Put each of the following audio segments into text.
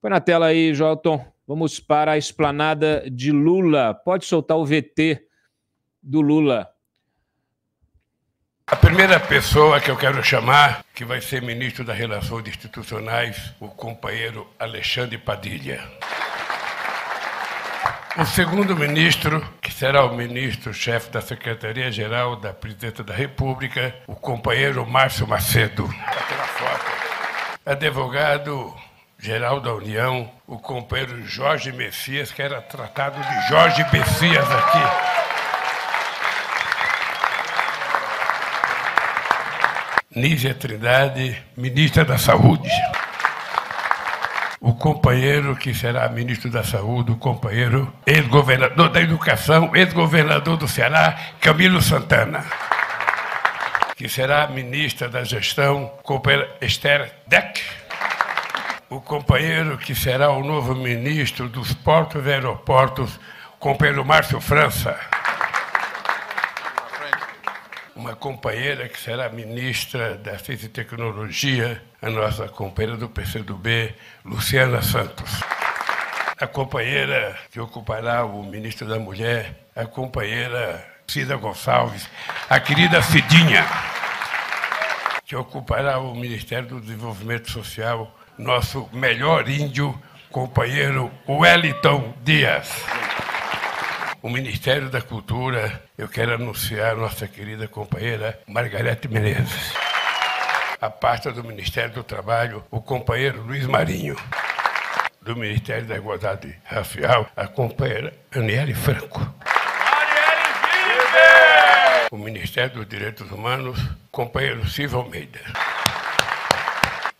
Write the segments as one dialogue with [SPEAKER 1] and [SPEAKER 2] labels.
[SPEAKER 1] Põe na tela aí, Jolton. Vamos para a esplanada de Lula. Pode soltar o VT do Lula.
[SPEAKER 2] A primeira pessoa que eu quero chamar, que vai ser ministro das Relações Institucionais, o companheiro Alexandre Padilha. O segundo ministro, que será o ministro-chefe da Secretaria-Geral da Presidência da República, o companheiro Márcio Macedo. Advogado-geral da União, o companheiro Jorge Messias, que era tratado de Jorge Messias aqui. Nízia Trindade, ministra da Saúde. O companheiro que será ministro da Saúde, o companheiro ex-governador da Educação, ex-governador do Ceará, Camilo Santana. Que será ministra da Gestão, companheira Esther Deck. O companheiro que será o novo ministro dos Portos e Aeroportos, companheiro Márcio França. Uma companheira que será ministra da Ciência e Tecnologia, a nossa companheira do PCdoB, Luciana Santos. A companheira que ocupará o ministro da Mulher, a companheira Cida Gonçalves, a querida Cidinha, que ocupará o Ministério do Desenvolvimento Social, nosso melhor índio, companheiro Wellington Dias. O Ministério da Cultura, eu quero anunciar a nossa querida companheira Margarete Menezes. A pasta do Ministério do Trabalho, o companheiro Luiz Marinho. Do Ministério da Igualdade Racial, a companheira Aniele Franco. O Ministério dos Direitos Humanos, o companheiro Silvio Almeida.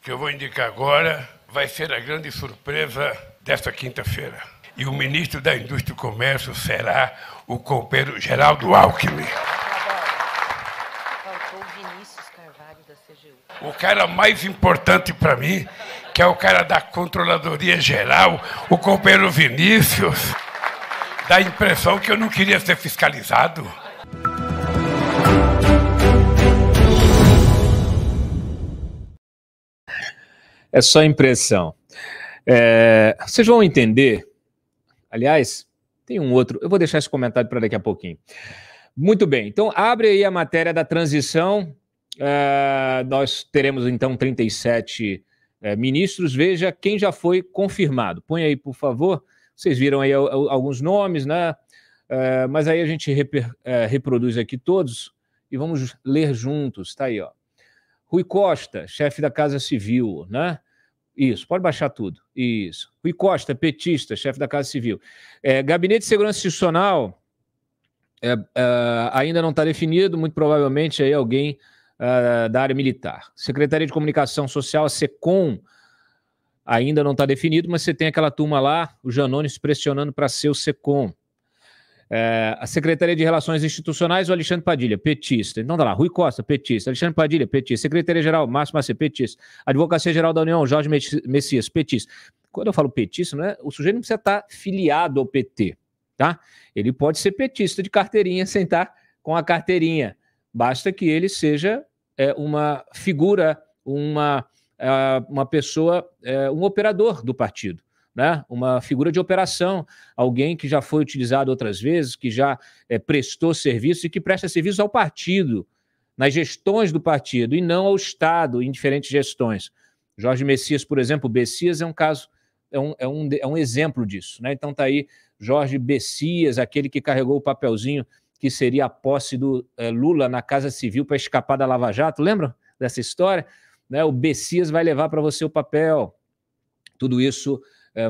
[SPEAKER 2] O que eu vou indicar agora vai ser a grande surpresa desta quinta-feira. E o ministro da Indústria e Comércio será o companheiro Geraldo Alckmin.
[SPEAKER 3] Faltou o Vinícius Carvalho, da CGU.
[SPEAKER 2] O cara mais importante para mim, que é o cara da Controladoria Geral, o companheiro Vinícius, dá a impressão que eu não queria ser fiscalizado.
[SPEAKER 1] É só impressão. Vocês vão entender. Aliás, tem um outro. Eu vou deixar esse comentário para daqui a pouquinho. Muito bem. Então, abre aí a matéria da transição. Nós teremos, então, 37 ministros. Veja quem já foi confirmado. Põe aí, por favor. Vocês viram aí alguns nomes, né? Mas aí a gente reproduz aqui todos e vamos ler juntos. Tá aí, ó. Rui Costa, chefe da Casa Civil, né? Isso, pode baixar tudo. Isso. Rui Costa, petista, chefe da Casa Civil. Gabinete de Segurança Institucional ainda não está definido, muito provavelmente aí alguém da área militar. Secretaria de Comunicação Social, a SECOM, ainda não está definido, mas você tem aquela turma lá, o Janones pressionando para ser o SECOM. A Secretaria de Relações Institucionais, o Alexandre Padilha, petista. Então tá lá, Rui Costa, petista. Alexandre Padilha, petista. Secretaria-Geral, Márcio Macedo, petista. Advocacia-Geral da União, Jorge Messias, petista. Quando eu falo petista, o sujeito não precisa estar filiado ao PT, tá? Ele pode ser petista de carteirinha, sem estar com a carteirinha. Basta que ele seja uma figura, uma pessoa, um operador do partido. Né? Uma figura de operação, alguém que já foi utilizado outras vezes, que já prestou serviço e que presta serviço ao partido, nas gestões do partido, e não ao Estado, em diferentes gestões. Jorge Messias, por exemplo, Bessias é um caso, é um exemplo disso. Né? Então está aí Jorge Bessias, aquele que carregou o papelzinho que seria a posse do Lula na Casa Civil para escapar da Lava Jato. Lembram dessa história? Né? O Bessias vai levar para você o papel. Tudo isso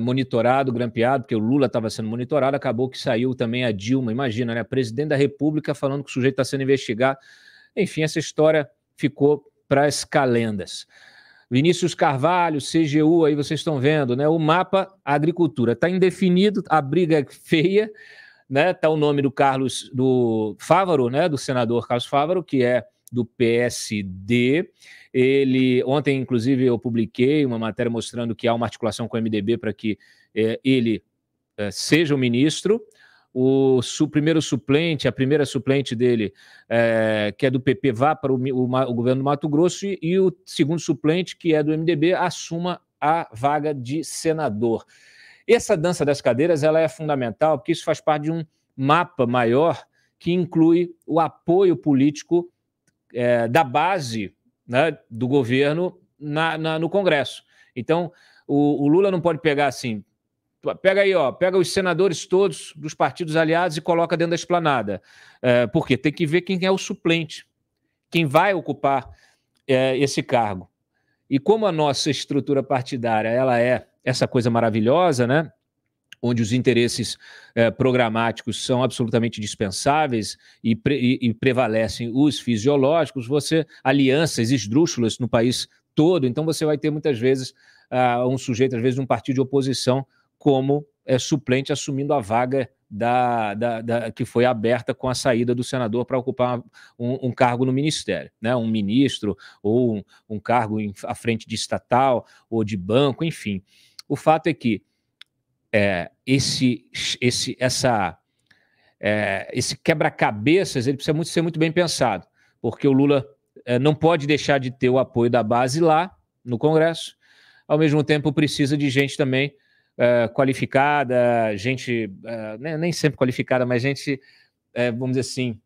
[SPEAKER 1] monitorado, grampeado, porque o Lula estava sendo monitorado, acabou que saiu também a Dilma, imagina, né? Presidente da República falando que o sujeito está sendo investigado. Enfim, essa história ficou para as calendas. Vinícius Carvalho, CGU, aí vocês estão vendo, né? O mapa, a agricultura, está indefinido, a briga é feia, né? Está o nome do Fávaro, né? Do senador Carlos Fávaro, que é do PSD. Ontem, inclusive, eu publiquei uma matéria mostrando que há uma articulação com o MDB para que ele seja o ministro. O primeiro suplente, a primeira suplente dele, que é do PP, vá para o governo do Mato Grosso, e o segundo suplente, que é do MDB, assuma a vaga de senador. Essa dança das cadeiras ela é fundamental, porque isso faz parte de um mapa maior que inclui o apoio político da base, né, do governo no Congresso. Então, o Lula não pode pegar assim, pega aí, ó, pega os senadores todos dos partidos aliados e coloca dentro da esplanada. Porque tem que ver quem é o suplente, quem vai ocupar esse cargo. E como a nossa estrutura partidária ela é essa coisa maravilhosa, né, onde os interesses programáticos são absolutamente dispensáveis e prevalecem os fisiológicos, alianças esdrúxulas no país todo, então você vai ter muitas vezes um sujeito, às vezes, de um partido de oposição como suplente assumindo a vaga que foi aberta com a saída do senador para ocupar um cargo no ministério, né? Um ministro ou um cargo à frente de estatal ou de banco, enfim. O fato é que esse quebra-cabeças ele precisa ser muito bem pensado, porque o Lula não pode deixar de ter o apoio da base lá no Congresso, ao mesmo tempo precisa de gente também qualificada, gente nem sempre qualificada, mas gente, vamos dizer assim,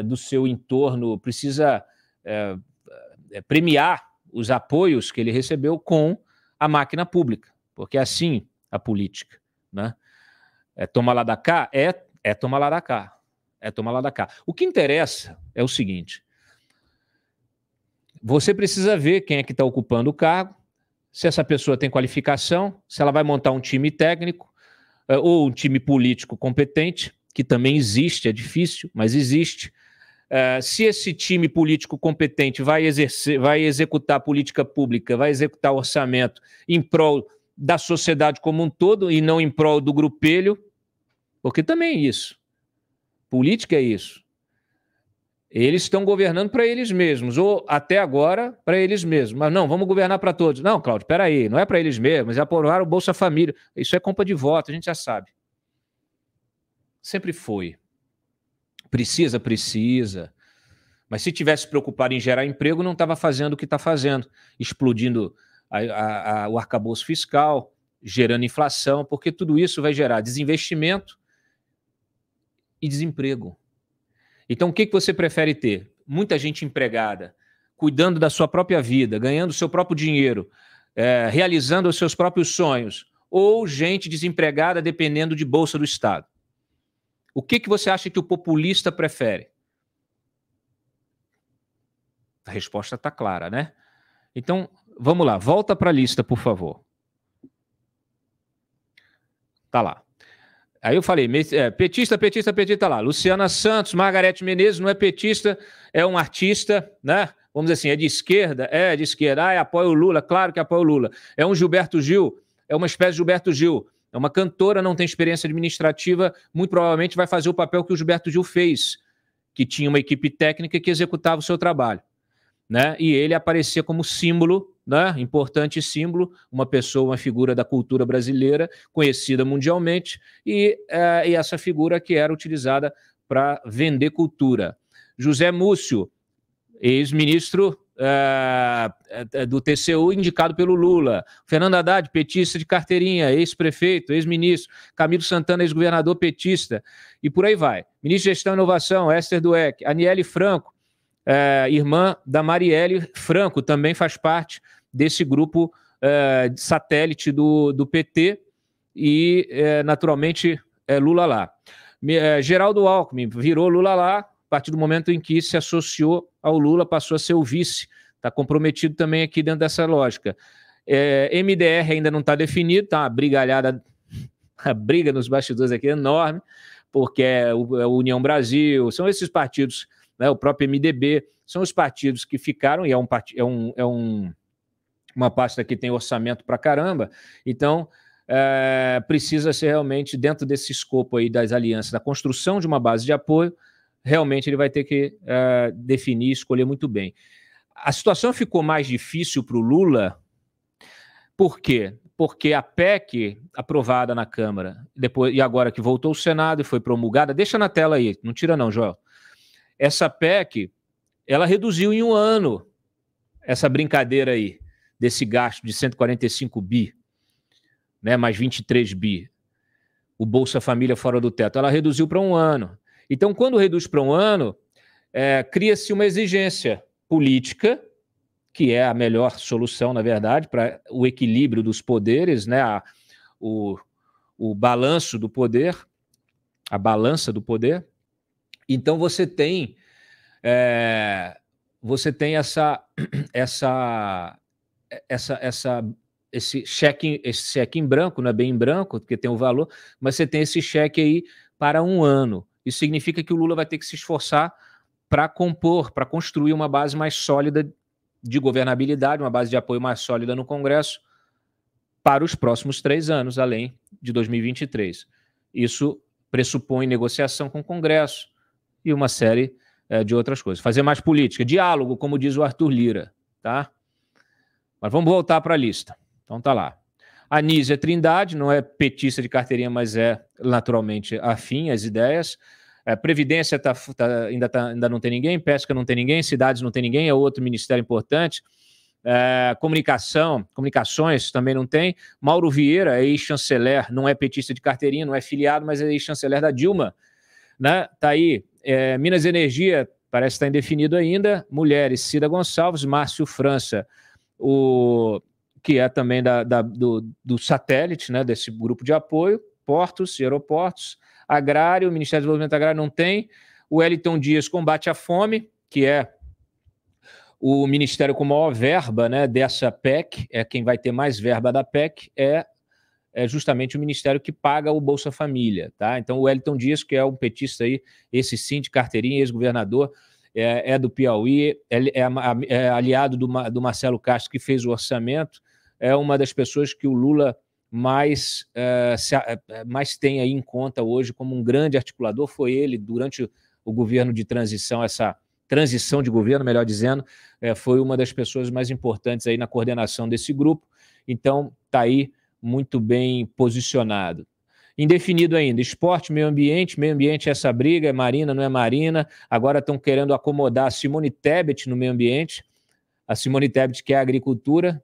[SPEAKER 1] do seu entorno, precisa premiar os apoios que ele recebeu com a máquina pública, porque é assim a política, né? Toma lá da cá? Toma lá da cá. Toma lá da cá. O que interessa é o seguinte: você precisa ver quem é que está ocupando o cargo, se essa pessoa tem qualificação, se ela vai montar um time técnico ou um time político competente, que também existe, é difícil, mas existe. Se esse time político competente vai executar política pública, vai executar orçamento em prol da sociedade como um todo e não em prol do grupelho, porque também é isso. Política é isso. Eles estão governando para eles mesmos, ou até agora para eles mesmos. Mas não, vamos governar para todos. Não, Cláudio, espera aí, não é para eles mesmos, é aprovar o Bolsa Família. Isso é compra de voto, a gente já sabe. Sempre foi. Precisa. Mas se tivesse se preocupado em gerar emprego, não estava fazendo o que está fazendo, explodindo o arcabouço fiscal, gerando inflação, porque tudo isso vai gerar desinvestimento e desemprego. Então, o que você prefere ter? Muita gente empregada, cuidando da sua própria vida, ganhando o seu próprio dinheiro, realizando os seus próprios sonhos, ou gente desempregada dependendo de bolsa do Estado? O que você acha que o populista prefere? A resposta está clara, né? Então, vamos lá, volta para a lista, por favor. Tá lá. Aí eu falei, petista lá. Luciana Santos, Margarete Menezes não é petista, é um artista, né? Vamos dizer assim, é de esquerda? É de esquerda. Apoia o Lula, claro que apoia o Lula. É um Gilberto Gil, é uma espécie de Gilberto Gil. É uma cantora, não tem experiência administrativa, muito provavelmente vai fazer o papel que o Gilberto Gil fez, que tinha uma equipe técnica que executava o seu trabalho, né? E ele aparecia como símbolo, né? Importante símbolo, uma pessoa, uma figura da cultura brasileira, conhecida mundialmente, e essa figura que era utilizada para vender cultura. José Múcio, ex-ministro do TCU, indicado pelo Lula. Fernando Haddad, petista de carteirinha, ex-prefeito, ex-ministro. Camilo Santana, ex-governador petista. E por aí vai. Ministro de Gestão e Inovação, Esther Dweck. Aniele Franco, irmã da Marielle Franco, também faz parte desse grupo de satélite do PT e, naturalmente, Lula lá. Geraldo Alckmin virou Lula lá, a partir do momento em que se associou ao Lula, passou a ser o vice. Está comprometido também aqui dentro dessa lógica. MDR ainda não está definido, tá uma brigalhada, a briga nos bastidores aqui é enorme, porque é o União Brasil, são esses partidos, né, o próprio MDB, são os partidos que ficaram, e uma pasta que tem orçamento para caramba, então precisa ser realmente, dentro desse escopo aí das alianças, da construção de uma base de apoio, realmente ele vai ter que definir e escolher muito bem. A situação ficou mais difícil para o Lula, por quê? Porque a PEC aprovada na Câmara, depois, e agora que voltou ao Senado e foi promulgada, deixa na tela aí, não tira não, Joel. Essa PEC, ela reduziu em 1 ano essa brincadeira aí, desse gasto de 145 bi, né, mais 23 bi, o Bolsa Família fora do teto, ela reduziu para 1 ano. Então, quando reduz para 1 ano, cria-se uma exigência política, que é a melhor solução, na verdade, para o equilíbrio dos poderes, né, o balanço do poder, a balança do poder. Então, você tem esse cheque em branco, não é bem em branco, porque tem o valor, mas você tem esse cheque aí para 1 ano. Isso significa que o Lula vai ter que se esforçar para construir uma base mais sólida de governabilidade, uma base de apoio mais sólida no Congresso para os próximos 3 anos, além de 2023. Isso pressupõe negociação com o Congresso e uma série de outras coisas. Fazer mais política, diálogo, como diz o Arthur Lira, tá? Mas vamos voltar para a lista. Então tá lá. Anísia Trindade, não é petista de carteirinha, mas é naturalmente afim às ideias. Previdência ainda não tem ninguém, pesca não tem ninguém, cidades não tem ninguém, é outro ministério importante. Comunicações também não tem. Mauro Vieira é ex-chanceler, não é petista de carteirinha, não é filiado, mas é ex-chanceler da Dilma, né? Tá aí. Minas e Energia parece estar indefinido ainda. Mulheres, Cida Gonçalves, Márcio França, que é também do satélite, né, desse grupo de apoio. Portos e aeroportos. Agrário, o Ministério do Desenvolvimento Agrário não tem. O Wellington Dias, combate à fome, que é o ministério com maior verba, né, dessa PEC, quem vai ter mais verba da PEC é justamente o ministério que paga o Bolsa Família, tá? Então o Wellington Dias, que é um petista aí, esse sim de carteirinha, ex-governador, é do Piauí, é aliado do Marcelo Castro, que fez o orçamento, é uma das pessoas que o Lula mais tem aí em conta hoje como um grande articulador. Foi ele, durante o governo de transição, essa transição de governo, melhor dizendo, foi uma das pessoas mais importantes aí na coordenação desse grupo. Então, está aí muito bem posicionado. Indefinido ainda, esporte, meio ambiente é essa briga, é Marina, não é Marina, agora estão querendo acomodar a Simone Tebet no meio ambiente, a Simone Tebet que é a agricultura.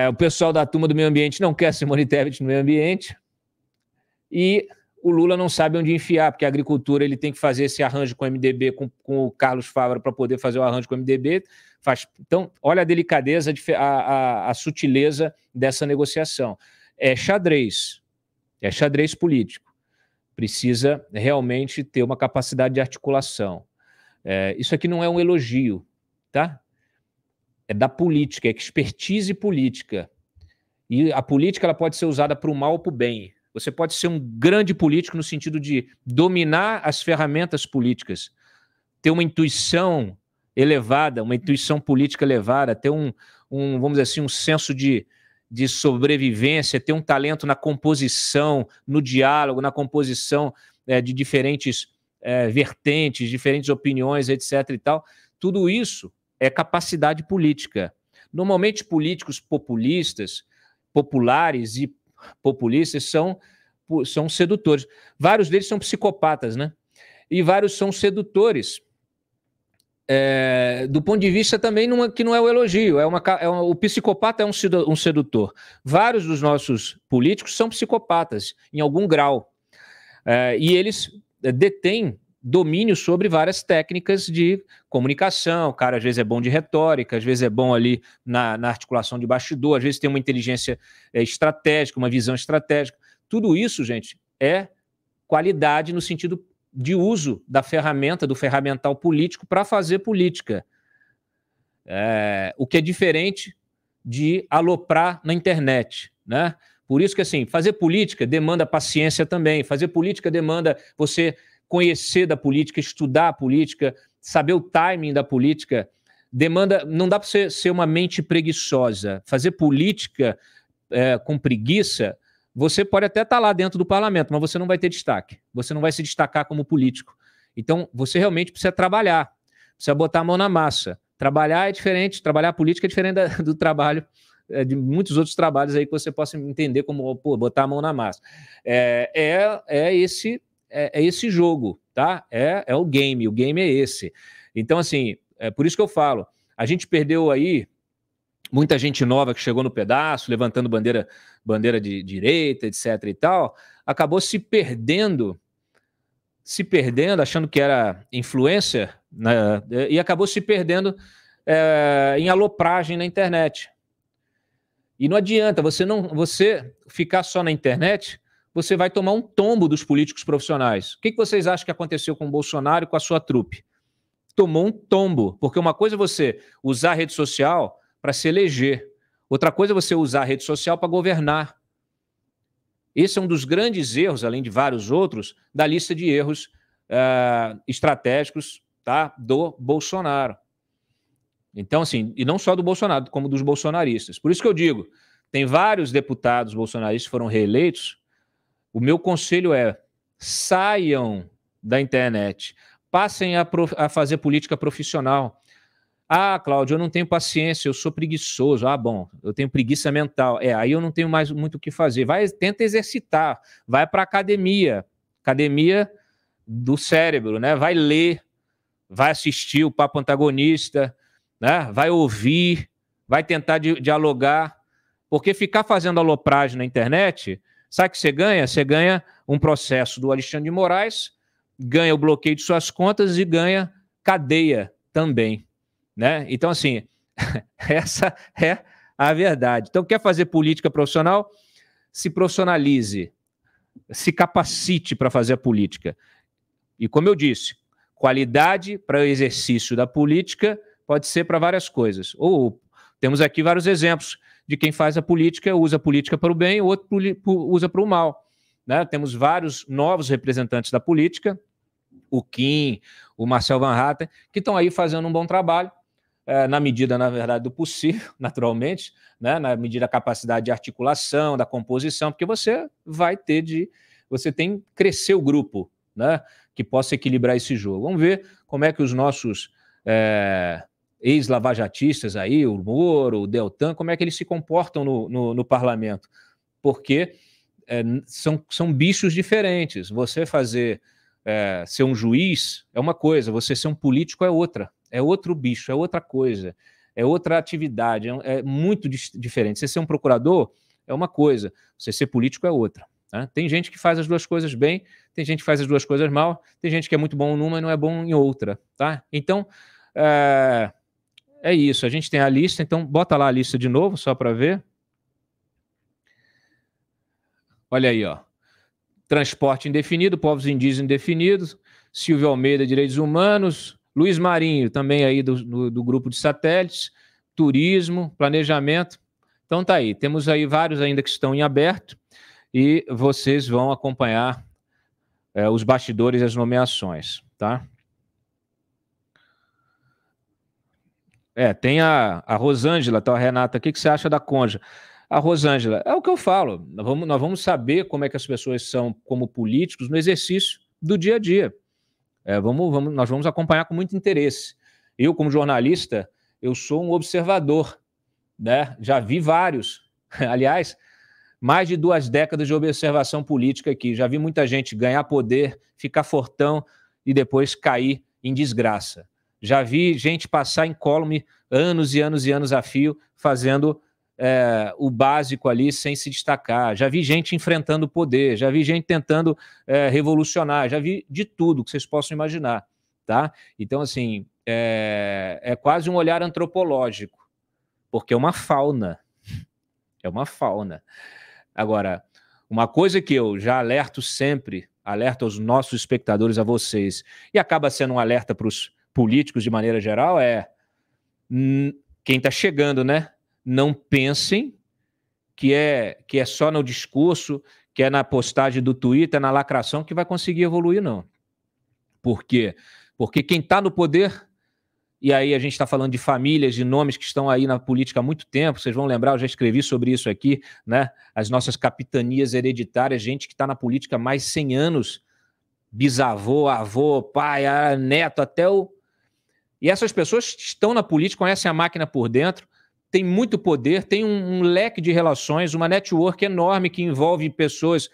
[SPEAKER 1] O pessoal da turma do meio ambiente não quer Simone Tebet no meio ambiente, e o Lula não sabe onde enfiar, porque a agricultura ele tem que fazer esse arranjo com o MDB, com o Carlos Fávaro, para poder fazer o arranjo com o MDB. Então, olha a delicadeza, a sutileza dessa negociação. É xadrez político. Precisa realmente ter uma capacidade de articulação. Isso aqui não é um elogio, tá? É da política, é expertise política. E a política ela pode ser usada para o mal ou para o bem. Você pode ser um grande político no sentido de dominar as ferramentas políticas, ter uma intuição elevada, uma intuição política elevada, ter vamos dizer assim, um senso de sobrevivência, ter um talento na composição, no diálogo, na composição de diferentes vertentes, diferentes opiniões, etc. e tal. Tudo isso é capacidade política. Normalmente, políticos populares e populistas são sedutores. Vários deles são psicopatas, né? E vários são sedutores. Do ponto de vista também que não é o elogio, o psicopata é um sedutor. Vários dos nossos políticos são psicopatas, em algum grau. E eles detêm domínio sobre várias técnicas de comunicação. O cara às vezes é bom de retórica, às vezes é bom ali na articulação de bastidor, às vezes tem uma inteligência estratégica, uma visão estratégica. Tudo isso, gente, é qualidade no sentido de uso da ferramenta, do ferramental político para fazer política. O que é diferente de aloprar na internet, né? Por isso que, assim, fazer política demanda paciência também. Fazer política demanda você conhecer da política, estudar a política, saber o timing da política. Não dá para você ser uma mente preguiçosa. Fazer política com preguiça, você pode até estar lá dentro do parlamento, mas você não vai ter destaque. Você não vai se destacar como político. Então, você realmente precisa trabalhar, precisa botar a mão na massa. Trabalhar é diferente, trabalhar política é diferente do trabalho, de muitos outros trabalhos aí que você possa entender como botar a mão na massa. Esse jogo, tá? É o game é esse. Então, assim, por isso que eu falo, a gente perdeu aí muita gente nova que chegou no pedaço, levantando bandeira de direita, etc. e tal, acabou se perdendo, achando que era influencer, né, e acabou se perdendo em alopragem na internet. E não adianta, você ficar só na internet, você vai tomar um tombo dos políticos profissionais. O que vocês acham que aconteceu com o Bolsonaro e com a sua trupe? Tomou um tombo, porque uma coisa é você usar a rede social para se eleger, outra coisa é você usar a rede social para governar. Esse é um dos grandes erros, além de vários outros, da lista de erros estratégicos, tá, do Bolsonaro. Então, assim, e não só do Bolsonaro, como dos bolsonaristas. Por isso que eu digo, tem vários deputados bolsonaristas que foram reeleitos. O meu conselho é: saiam da internet, passem a fazer política profissional. Ah, Cláudio, eu não tenho paciência, eu sou preguiçoso. Ah, bom, eu tenho preguiça mental. Aí eu não tenho mais muito o que fazer. Tenta exercitar, vai para a academia do cérebro, né? Vai ler, vai assistir o Papo Antagonista, né? Vai ouvir, vai tentar dialogar, porque ficar fazendo alopragem na internet, sabe o que você ganha? Você ganha um processo do Alexandre de Moraes, ganha o bloqueio de suas contas e ganha cadeia também, né? Então, assim, essa é a verdade. Então, quer fazer política profissional? Se profissionalize, se capacite para fazer a política. E, como eu disse, qualidade para o exercício da política pode ser para várias coisas. Ou temos aqui vários exemplos de quem faz a política, usa a política para o bem, o outro usa para o mal, né? Temos vários novos representantes da política, o Kim, o Marcel Van Hatten, que estão aí fazendo um bom trabalho, na medida, na verdade, do possível, naturalmente, né? Na medida da capacidade de articulação, da composição, porque você tem que crescer o grupo, né? Que possa equilibrar esse jogo. Vamos ver como é que os nossos ex-lavajatistas aí, o Moro, o Deltan, como é que eles se comportam no parlamento, porque são bichos diferentes. Você ser um juiz é uma coisa, você ser um político é outra, é outro bicho, é outra coisa, é outra atividade, é muito diferente. Você ser um procurador é uma coisa, você ser político é outra. Tá? Tem gente que faz as duas coisas bem, tem gente que faz as duas coisas mal, tem gente que é muito bom numa e não é bom em outra. Tá? Então, é isso, a gente tem a lista, então bota lá a lista de novo, só para ver. Olha aí, ó. Transporte indefinido, povos indígenas indefinidos, Silvio Almeida, direitos humanos, Luiz Marinho, também aí do grupo de satélites, turismo, planejamento. Então tá aí, temos aí vários ainda que estão em aberto e vocês vão acompanhar os bastidores e as nomeações, tá? Tem a Rosângela, tá, a Renata, o que você acha da Conja? A Rosângela, é o que eu falo, nós vamos saber como é que as pessoas são como políticos no exercício do dia a dia. Nós vamos acompanhar com muito interesse. Eu, como jornalista, eu sou um observador, né? Já vi vários, aliás, mais de 2 décadas de observação política aqui, já vi muita gente ganhar poder, ficar fortão e depois cair em desgraça. Já vi gente passar incólume anos e anos e anos a fio, fazendo o básico ali sem se destacar. Já vi gente enfrentando o poder, já vi gente tentando revolucionar, já vi de tudo que vocês possam imaginar. Tá? Então, assim, é quase um olhar antropológico, porque é uma fauna. É uma fauna. Agora, uma coisa que eu já alerto sempre, alerto aos nossos espectadores, a vocês, e acaba sendo um alerta para os políticos de maneira geral, quem está chegando, né? Não pensem que é só no discurso, que é na postagem do Twitter, na lacração, que vai conseguir evoluir, não. Por quê? Porque quem está no poder, e aí a gente está falando de famílias, de nomes que estão aí na política há muito tempo, vocês vão lembrar, eu já escrevi sobre isso aqui, né? As nossas capitanias hereditárias, gente que está na política há mais de 100 anos, bisavô, avô, pai, neto, até o... E essas pessoas que estão na política, conhecem a máquina por dentro, tem muito poder, tem um leque de relações, uma network enorme que envolve pessoas,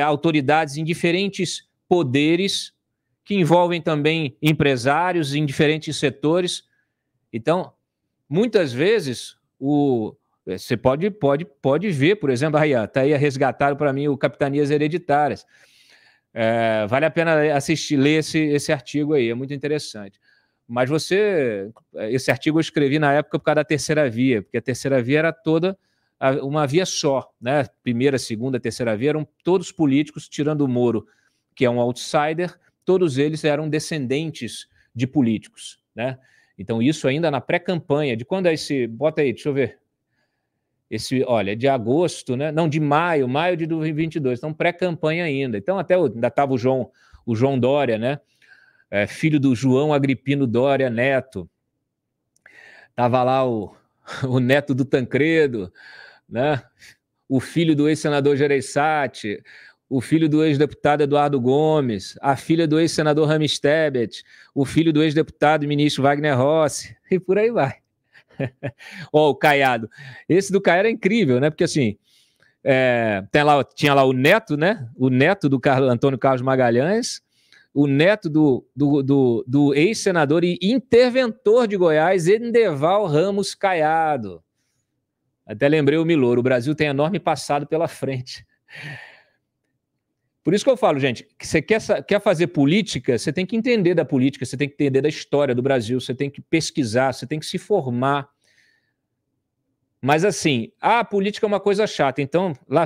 [SPEAKER 1] autoridades em diferentes poderes, que envolvem também empresários em diferentes setores. Então, muitas vezes, Você pode ver, por exemplo, aí, está aí resgataram para mim o Capitanias Hereditárias. Vale a pena ler esse artigo aí, é muito interessante. Mas esse artigo eu escrevi na época por causa da terceira via, porque a terceira via era toda uma via só, né? Primeira, segunda, terceira via eram todos políticos, tirando o Moro, que é um outsider, todos eles eram descendentes de políticos, né? Então isso ainda na pré-campanha, de quando é esse, bota aí, deixa eu ver, olha, de agosto, né? Não, de maio de 2022, então pré-campanha ainda. Então ainda estava o João Dória, né? Filho do João Agripino Dória Neto. Estava lá o neto do Tancredo, né? O filho do ex-senador Gereissati, o filho do ex-deputado Eduardo Gomes, a filha do ex-senador Ramis Tebet, o filho do ex-deputado e ministro Wagner Rossi, e por aí vai. O Caiado. Esse do Caiado é incrível, né? Porque assim, tinha lá o neto, né? O neto do Antônio Carlos Magalhães, o neto do ex-senador e interventor de Goiás, Endeval Ramos Caiado. Até lembrei o Milor, o Brasil tem enorme passado pela frente. Por isso que eu falo, gente, que você quer fazer política, você tem que entender da política, você tem que entender da história do Brasil, você tem que pesquisar, você tem que se formar. Mas assim, a política é uma coisa chata, então lá,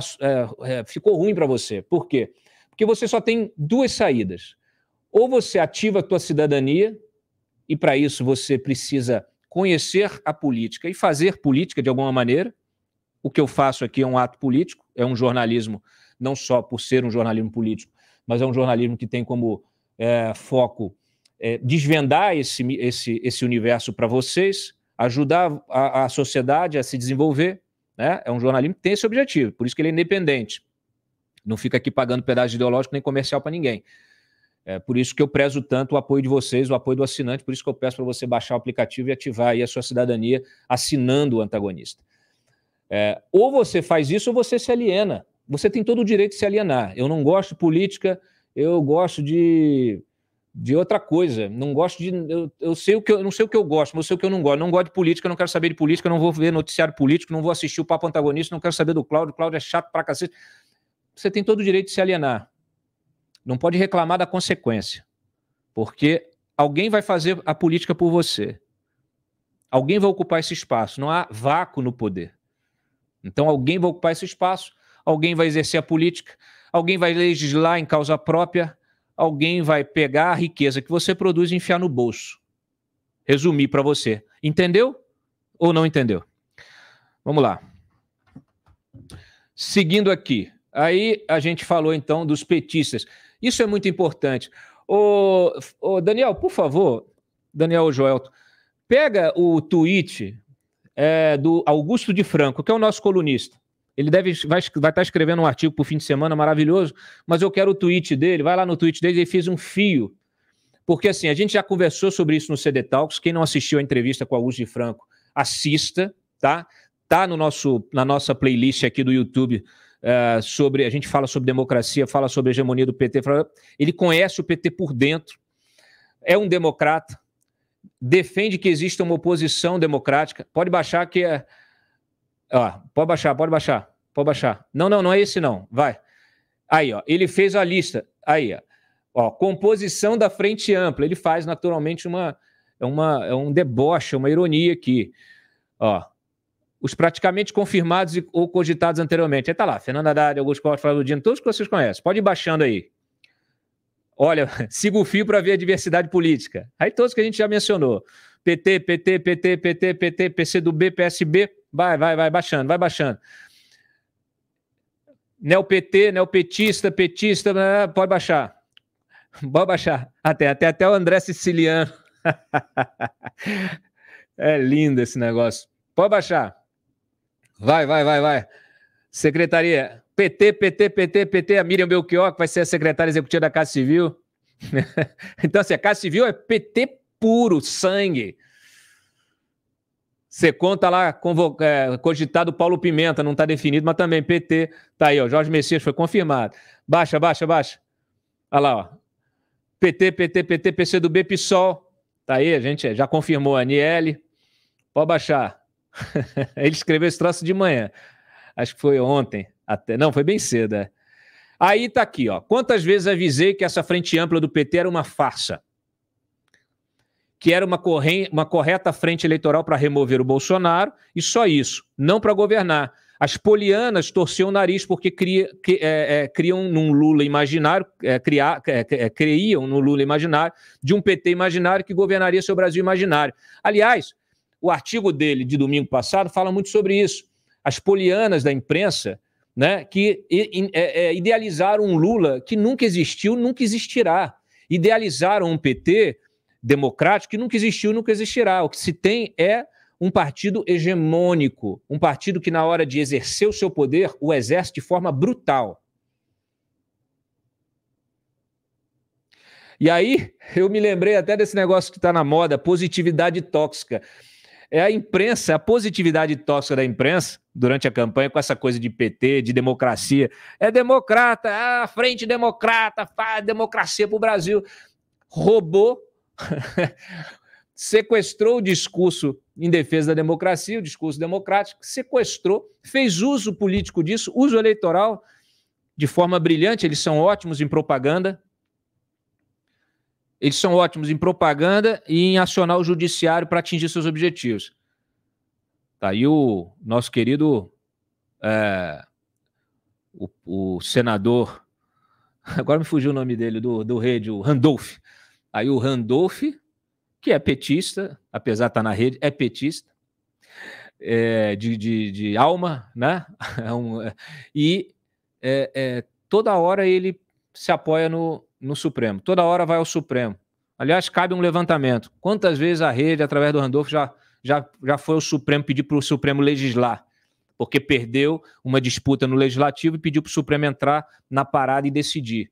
[SPEAKER 1] ficou ruim para você. Por quê? Porque você só tem duas saídas. Ou você ativa a tua cidadania, e para isso você precisa conhecer a política e fazer política de alguma maneira. O que eu faço aqui é um ato político, é um jornalismo, não só por ser um jornalismo político, mas é um jornalismo que tem como foco desvendar esse universo para vocês, ajudar a sociedade a se desenvolver, né? É um jornalismo que tem esse objetivo, por isso que ele é independente. Não fica aqui pagando pedágio ideológico nem comercial para ninguém. Por isso que eu prezo tanto o apoio de vocês, o apoio do assinante, por isso que eu peço para você baixar o aplicativo e ativar aí a sua cidadania assinando o Antagonista. Ou você faz isso ou você se aliena. Você tem todo o direito de se alienar. Eu não gosto de política, eu gosto de outra coisa. Não gosto de. Eu não sei o que eu gosto, mas eu sei o que eu não gosto. Não gosto de política, não quero saber de política, não vou ver noticiário político, não vou assistir o Papo Antagonista, não quero saber do Cláudio. O Cláudio é chato pra cacete. Você tem todo o direito de se alienar. Não pode reclamar da consequência, porque alguém vai fazer a política por você. Alguém vai ocupar esse espaço. Não há vácuo no poder. Então alguém vai ocupar esse espaço, alguém vai exercer a política, alguém vai legislar em causa própria, alguém vai pegar a riqueza que você produz e enfiar no bolso. Resumir para você. Entendeu ou não entendeu? Vamos lá. Seguindo aqui. Aí a gente falou então dos petistas. Isso é muito importante. Daniel, por favor, Daniel Joelto, pega o tweet do Augusto de Franco, que é o nosso colunista. Ele vai estar escrevendo um artigo para o fim de semana maravilhoso, mas eu quero o tweet dele. Vai lá no tweet dele, ele fez um fio. Porque assim, a gente já conversou sobre isso no CD Talks. Quem não assistiu a entrevista com o Augusto de Franco, assista, tá? Tá na nossa playlist aqui do YouTube. A gente fala sobre democracia, fala sobre a hegemonia do PT. Ele conhece o PT por dentro, é um democrata, defende que exista uma oposição democrática. Pode baixar que é... pode baixar. Não é esse não, vai. Aí, ó, ele fez a lista. Aí, ó, composição da frente ampla. Ele faz naturalmente um deboche, uma ironia aqui. Ó, os praticamente confirmados ou cogitados anteriormente. Aí tá lá, Fernando Haddad, Augusto Costa, Flávio Dino, todos que vocês conhecem. Pode ir baixando aí. Olha, siga o fio para ver a diversidade política. Aí todos que a gente já mencionou. PT, PCdoB, PSB, vai baixando. Neo-PT, neopetista, petista, pode baixar. Até o André Siciliano. É lindo esse negócio. Pode baixar. Vai. Secretaria, PT, a Miriam Belchior, que vai ser a secretária executiva da Casa Civil. Então, assim, a Casa Civil é PT puro, sangue. Você conta lá, cogitado Paulo Pimenta, não está definido, mas também PT. Tá aí, ó, Jorge Messias foi confirmado. Baixa. Olha lá, ó. PT, PCdoB, PSOL. Tá aí, a gente já confirmou a Aniele. Pode baixar. Ele escreveu esse troço de manhã. Acho que foi ontem. Até. Não, foi bem cedo. É. Aí tá aqui, ó. Quantas vezes avisei que essa frente ampla do PT era uma farsa? Que era uma correta frente eleitoral para remover o Bolsonaro, e só isso, não para governar. As polianas torciam o nariz porque criam num Lula imaginário, creiam no Lula imaginário, de um PT imaginário que governaria seu Brasil imaginário. Aliás, o artigo dele de domingo passado fala muito sobre isso. As polianas da imprensa, né, que idealizaram um Lula que nunca existiu, nunca existirá. Idealizaram um PT democrático que nunca existiu, nunca existirá. O que se tem é um partido hegemônico, um partido que, na hora de exercer o seu poder, o exerce de forma brutal. E aí, eu me lembrei até desse negócio que está na moda, positividade tóxica. É a imprensa, a positividade tóxica da imprensa, durante a campanha, com essa coisa de PT, de democracia. É democrata, frente democrata, faz democracia para o Brasil. Roubou, sequestrou o discurso em defesa da democracia, o discurso democrático, sequestrou, fez uso político disso, uso eleitoral, de forma brilhante. Eles são ótimos em propaganda. Eles são ótimos em propaganda e em acionar o judiciário para atingir seus objetivos. Tá aí o nosso querido o senador, agora me fugiu o nome dele, do rede, o Randolph. Aí o Randolph, que é petista, apesar de estar na rede, é petista, de alma, né? E toda hora ele se apoia no Supremo. Toda hora vai ao Supremo. Aliás, cabe um levantamento. Quantas vezes a rede, através do Randolph, já foi ao Supremo pedir para o Supremo legislar? Porque perdeu uma disputa no Legislativo e pediu para o Supremo entrar na parada e decidir.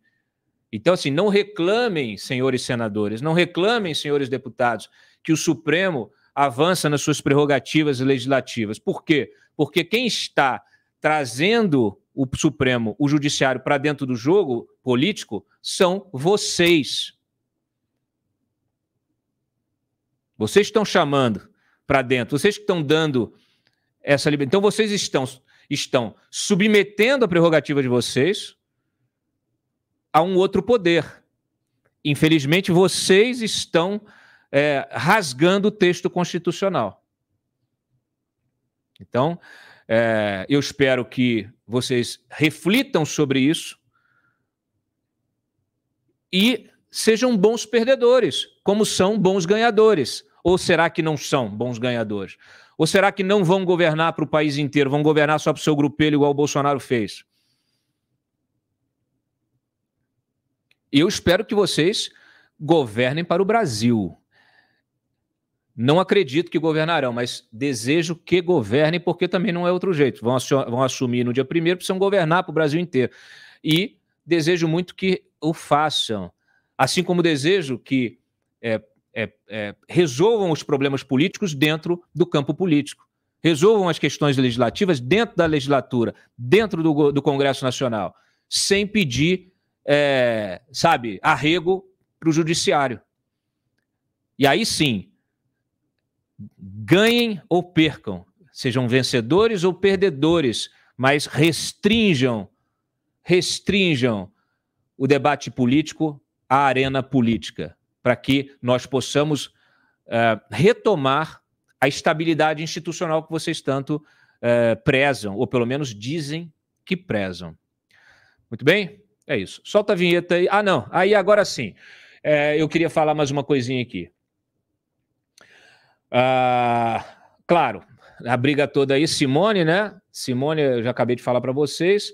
[SPEAKER 1] Então, assim, não reclamem, senhores senadores, não reclamem, senhores deputados, que o Supremo avança nas suas prerrogativas legislativas. Por quê? Porque quem está trazendo o Supremo, o Judiciário, para dentro do jogo político são vocês. Vocês estão chamando para dentro, vocês que estão dando essa liberdade. Então, vocês estão submetendo a prerrogativa de vocês a um outro poder. Infelizmente, vocês estão rasgando o texto constitucional. Então, eu espero que vocês reflitam sobre isso e sejam bons perdedores, como são bons ganhadores. Ou será que não são bons ganhadores? Ou será que não vão governar para o país inteiro, vão governar só para o seu grupelho, igual o Bolsonaro fez? Eu espero que vocês governem para o Brasil. Não acredito que governarão, mas desejo que governem, porque também não é outro jeito. Vão assumir no dia 1º, precisam governar para o Brasil inteiro. E desejo muito que o façam. Assim como desejo que resolvam os problemas políticos dentro do campo político. Resolvam as questões legislativas dentro da legislatura, dentro do Congresso Nacional, sem pedir, arrego para o judiciário. E aí sim, ganhem ou percam, sejam vencedores ou perdedores, mas restringam o debate político à arena política, para que nós possamos retomar a estabilidade institucional que vocês tanto prezam, ou pelo menos dizem que prezam. Muito bem? É isso. Solta a vinheta aí. Ah, não. Aí agora sim. Eu queria falar mais uma coisinha aqui. Claro, a briga toda aí, Simone, né? Simone, eu já acabei de falar para vocês.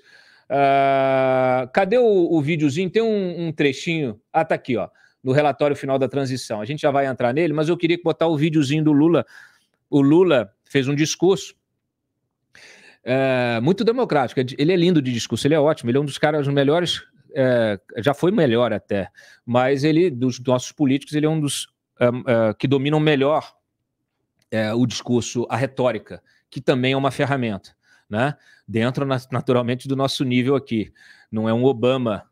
[SPEAKER 1] Cadê o videozinho? Tem um trechinho. Tá aqui, ó. No relatório final da transição. A gente já vai entrar nele, mas eu queria botar o videozinho do Lula. O Lula fez um discurso muito democrático. Ele é lindo de discurso, ele é ótimo, ele é um dos caras melhores, já foi melhor até, mas ele, dos nossos políticos, ele é um dos que dominam melhor o discurso, a retórica, que também é uma ferramenta, né? Dentro, naturalmente, do nosso nível aqui. Não é um Obama.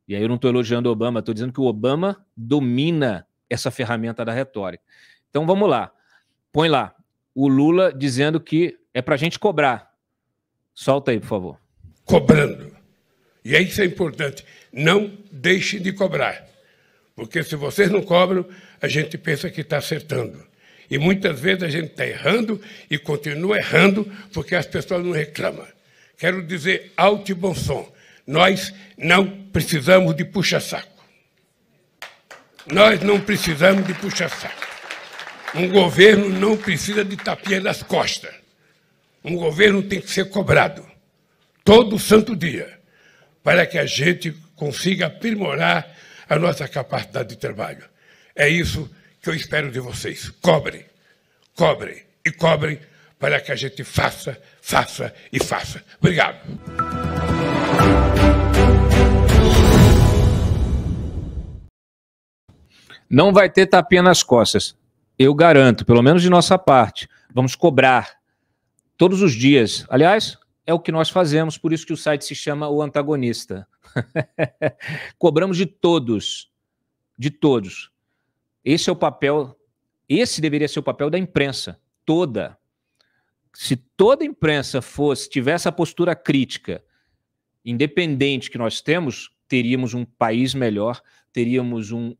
[SPEAKER 1] E aí eu não estou elogiando o Obama, estou dizendo que o Obama domina essa ferramenta da retórica. Então vamos lá. Põe lá. o Lula dizendo que é para a gente cobrar. Solta aí, por favor.
[SPEAKER 2] Cobrando. E isso é importante. Não deixe de cobrar. Porque se vocês não cobram, a gente pensa que está acertando. E muitas vezes a gente está errando e continua errando porque as pessoas não reclamam. Quero dizer alto e bom som. Nós não precisamos de puxa-saco. Nós não precisamos de puxa-saco. Um governo não precisa de tapinha nas costas. Um governo tem que ser cobrado todo santo dia para que a gente consiga aprimorar a nossa capacidade de trabalho. É isso que eu espero de vocês. Cobrem, cobrem e cobrem para que a gente faça, faça e faça. Obrigado.
[SPEAKER 1] Não vai ter tapinha nas costas. Eu garanto, pelo menos de nossa parte. Vamos cobrar todos os dias. Aliás, é o que nós fazemos, por isso que o site se chama O Antagonista. Cobramos de todos. De todos. Esse é o papel, esse deveria ser o papel da imprensa, toda. Se toda a imprensa tivesse a postura crítica, independente que nós temos, teríamos um país melhor, teríamos um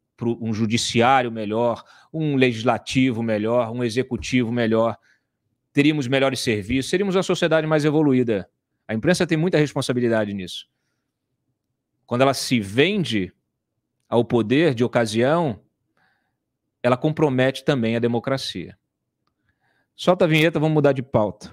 [SPEAKER 1] judiciário melhor, um legislativo melhor, um executivo melhor, teríamos melhores serviços, seríamos uma sociedade mais evoluída. A imprensa tem muita responsabilidade nisso. Quando ela se vende ao poder de ocasião, ela compromete também a democracia. Solta a vinheta, vamos mudar de pauta.